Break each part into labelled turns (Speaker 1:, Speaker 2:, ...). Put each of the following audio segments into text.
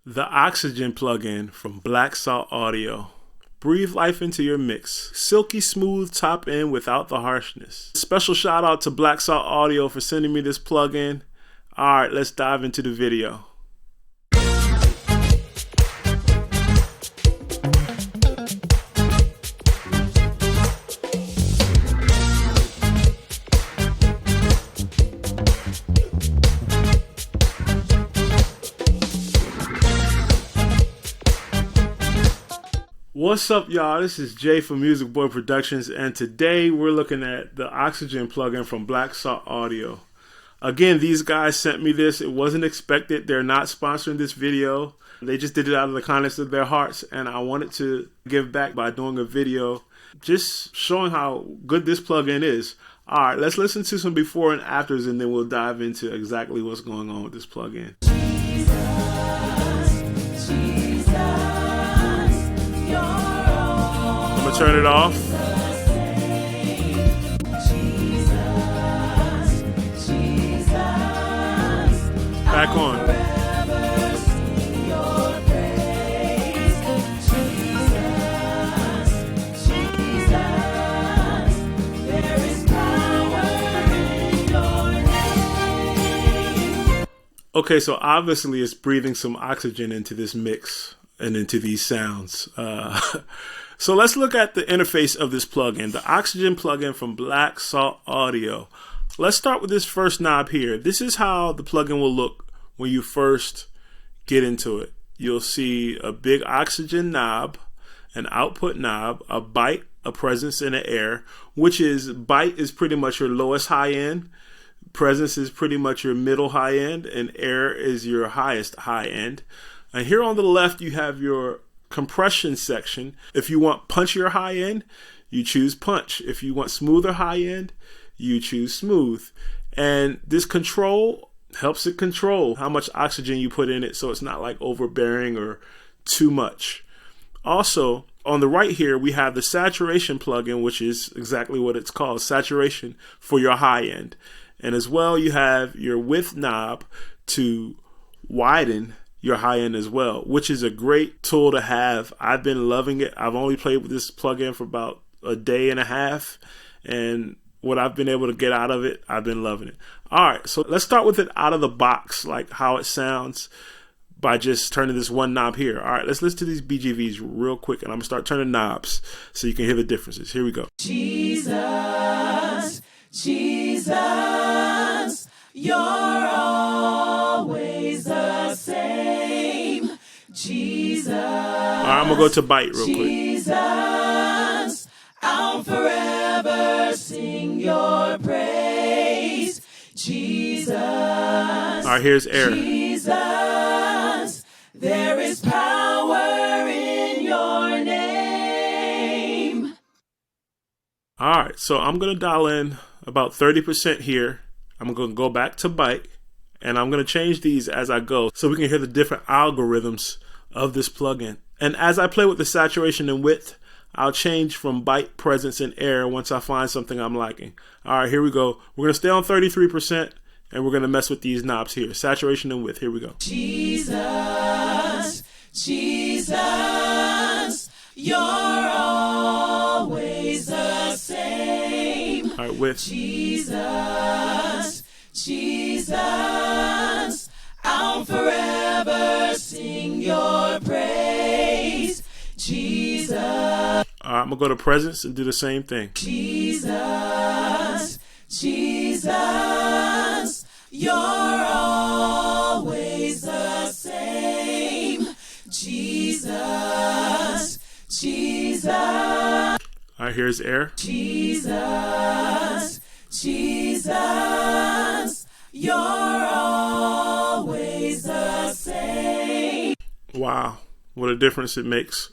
Speaker 1: The Oxygen plugin from Black Salt Audio. Breathe life into your mix. Silky smooth top end without the harshness. Special shout out to Black Salt Audio for sending me this plugin. Alright, let's dive into the video. What's up, y'all? This is Jay from Music Boy Productions, and today we're looking at the Oxygen plugin from Black Salt Audio. Again, these guys sent me this. It wasn't expected. They're not sponsoring this video. They just did it out of the kindness of their hearts, and I wanted to give back by doing a video just showing how good this plugin is. All right, let's listen to some before and afters, and then we'll dive into exactly what's going on with this plugin. Turn it off. Back on. Okay, so obviously it's breathing some oxygen into this mix and into these sounds. So let's look at the interface of this plugin, the Oxygen plugin from Black Salt Audio. Let's start with this first knob here. This is how the plugin will look when you first get into it. You'll see a big oxygen knob, an output knob, a bite, a presence, and an air, which is bite is pretty much your lowest high end, presence is pretty much your middle high end, and air is your highest high end. And here on the left you have your compression section. If you want punchier high end, you choose punch. If you want smoother high end, you choose smooth. And this control helps it control how much oxygen you put in it, so it's not like overbearing or too much. Also, on the right here, we have the saturation plugin, which is exactly what it's called, saturation for your high end. And as well, you have your width knob to widen your high end as well, which is a great tool to have. I've been loving it. I've only played with this plugin for about a day and a half, and what I've been able to get out of it, I've been loving it. All right, so let's start with it out of the box, like how it sounds by just turning this one knob here. All right, let's listen to these BGVs real quick, and I'm gonna start turning knobs so you can hear the differences. Here we go.
Speaker 2: Jesus, Jesus, you're always the same. Jesus.
Speaker 1: All right, I'm gonna go to bite real quick.
Speaker 2: Jesus, I'll forever sing your praise. Jesus.
Speaker 1: All right, here's air.
Speaker 2: Jesus, there is power in your name.
Speaker 1: All right, so I'm gonna dial in about 30% here. I'm going to go back to bite, and I'm going to change these as I go so we can hear the different algorithms of this plugin. And as I play with the saturation and width, I'll change from bite, presence, and air once I find something I'm liking. All right, here we go. We're going to stay on 33%, and we're going to mess with these knobs here. Saturation and width. Here we go.
Speaker 2: Jesus, Jesus, you're always the same.
Speaker 1: All right, width.
Speaker 2: Jesus, Jesus, I'll forever sing your praise. Jesus.
Speaker 1: All right, I'm going to go to presence and do the same thing.
Speaker 2: Jesus, Jesus, you're always the same. Jesus, Jesus.
Speaker 1: All right, here's air.
Speaker 2: Jesus, Jesus, you're always the same.
Speaker 1: Wow, what a difference it makes.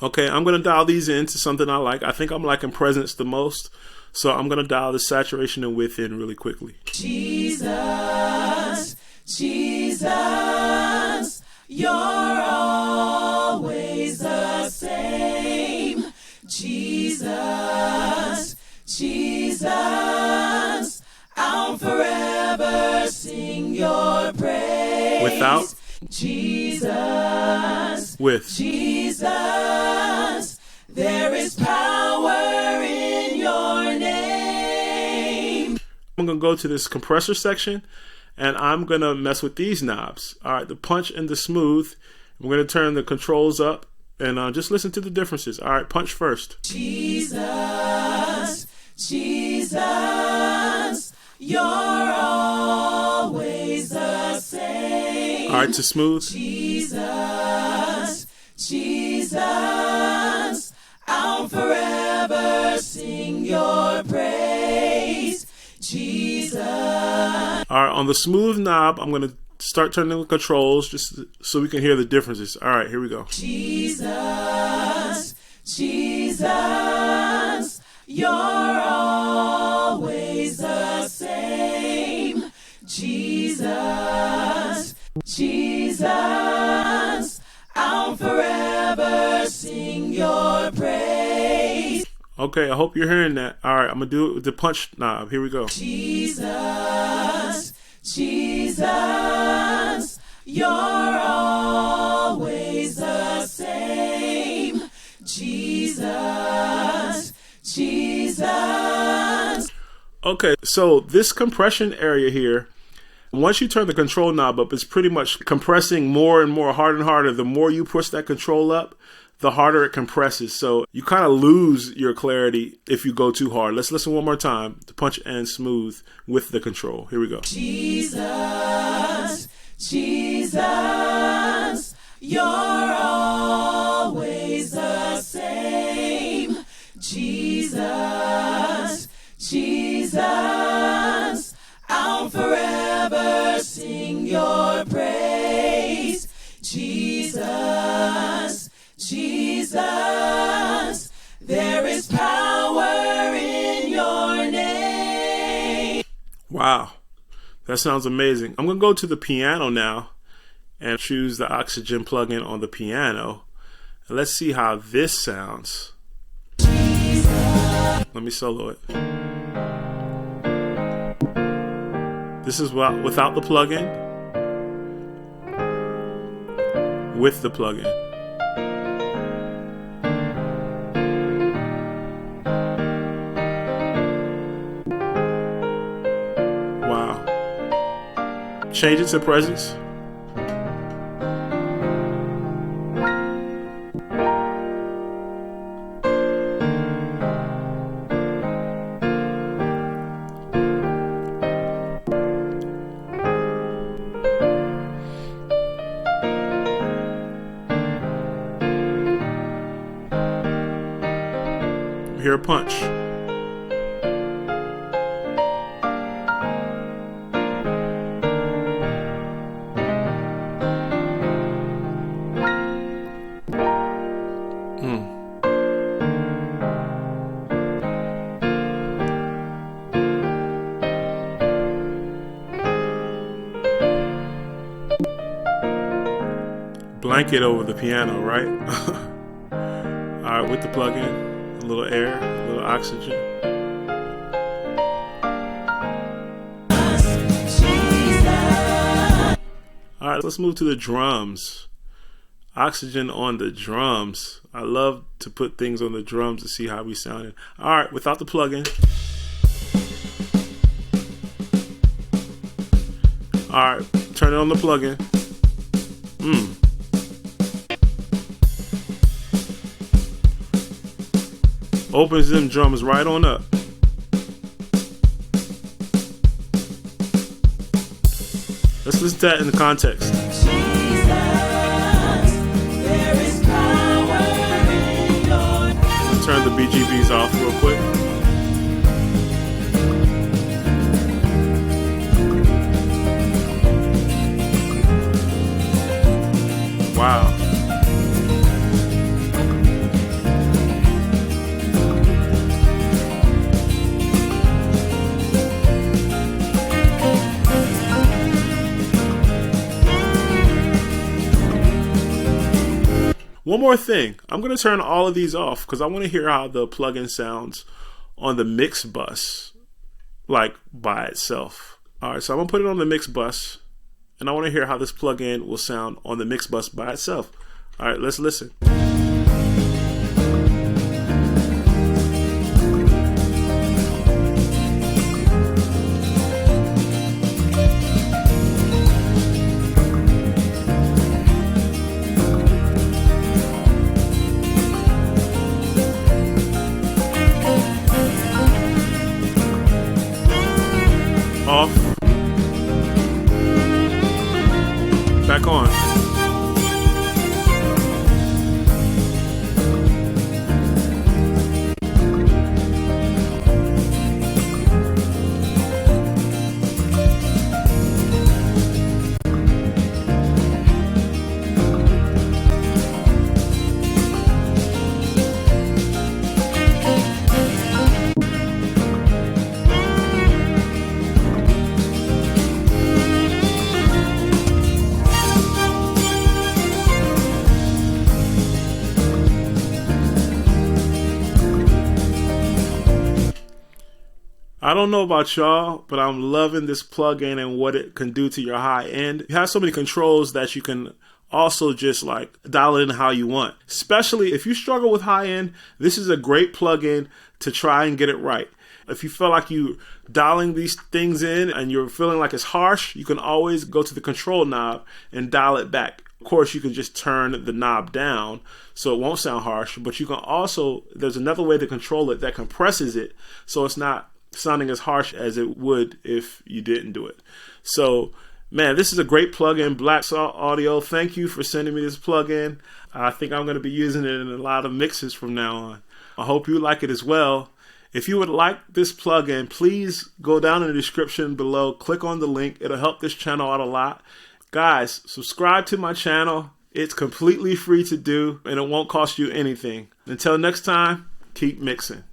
Speaker 1: Okay, I'm going to dial these into something I like. I think I'm liking presence the most, so I'm going to dial the saturation and width in really quickly.
Speaker 2: Jesus, Jesus, you're always the same. Jesus, Jesus, I'll forever sing your praise.
Speaker 1: Without,
Speaker 2: Jesus,
Speaker 1: with.
Speaker 2: Jesus, there is power in your name.
Speaker 1: I'm going to go to this compressor section, and I'm going to mess with these knobs. All right, the punch and the smooth. We're going to turn the controls up, and just listen to the differences. All right, punch first.
Speaker 2: Jesus, Jesus, you're always the same.
Speaker 1: All right, to smooth.
Speaker 2: Jesus, Jesus, I'll forever sing your praise. Jesus.
Speaker 1: All right, on the smooth knob, I'm going to start turning the controls just so we can hear the differences. All right, here we go.
Speaker 2: Jesus, Jesus, you're always the same. Jesus, Jesus, I'll forever sing your praise.
Speaker 1: Okay, I hope you're hearing that. All right, I'm going to do it with the punch knob. Here we go.
Speaker 2: Jesus, Jesus, you're always the same. Jesus, Jesus.
Speaker 1: Okay, so this compression area here, once you turn the control knob up, it's pretty much compressing more and more, harder and harder. The more you push that control up, the harder it compresses. So you kind of lose your clarity if you go too hard. Let's listen one more time to punch and smooth with the control. Here we go.
Speaker 2: Jesus, Jesus, you're always the same. Jesus, Jesus, I'll forever sing your praise. Jesus, Jesus, there is power in your name.
Speaker 1: Wow, that sounds amazing. I'm going to go to the piano now and choose the oxygen plugin on the piano. And let's see how this sounds. Let me solo it. This is without the plugin, with the plugin. Wow. Change it to presence. Hear a punch. Blanket over the piano, right? All right, with the plug-in, a little air, a little oxygen. All right, let's move to the drums. Oxygen on the drums. I love to put things on the drums to see how we sounded. All right, without the plug-in. All right, turn it on the plug-in. Opens them drums right on up. Let's listen to that in the context. Let's turn the BGVs off real quick. Wow. One more thing, I'm going to turn all of these off because I want to hear how the plugin sounds on the Mixbus, like by itself. All right, so I'm going to put it on the Mixbus. and I want to hear how this plugin will sound on the Mixbus by itself. All right, let's listen. Off. Back on. I don't know about y'all, but I'm loving this plugin and what it can do to your high end. It has so many controls that you can also just like dial it in how you want. Especially if you struggle with high end, this is a great plugin to try and get it right. If you feel like you dialing these things in and you're feeling like it's harsh, you can always go to the control knob and dial it back. Of course, you can just turn the knob down so it won't sound harsh, but you can also, there's another way to control it that compresses it so it's not sounding as harsh as it would if you didn't do it. So, man, this is a great plugin, Black Salt Audio. Thank you for sending me this plugin. I think I'm going to be using it in a lot of mixes from now on. I hope you like it as well. If you would like this plugin, please go down in the description below, click on the link. It'll help this channel out a lot. Guys, subscribe to my channel. It's completely free to do, and it won't cost you anything. Until next time, keep mixing.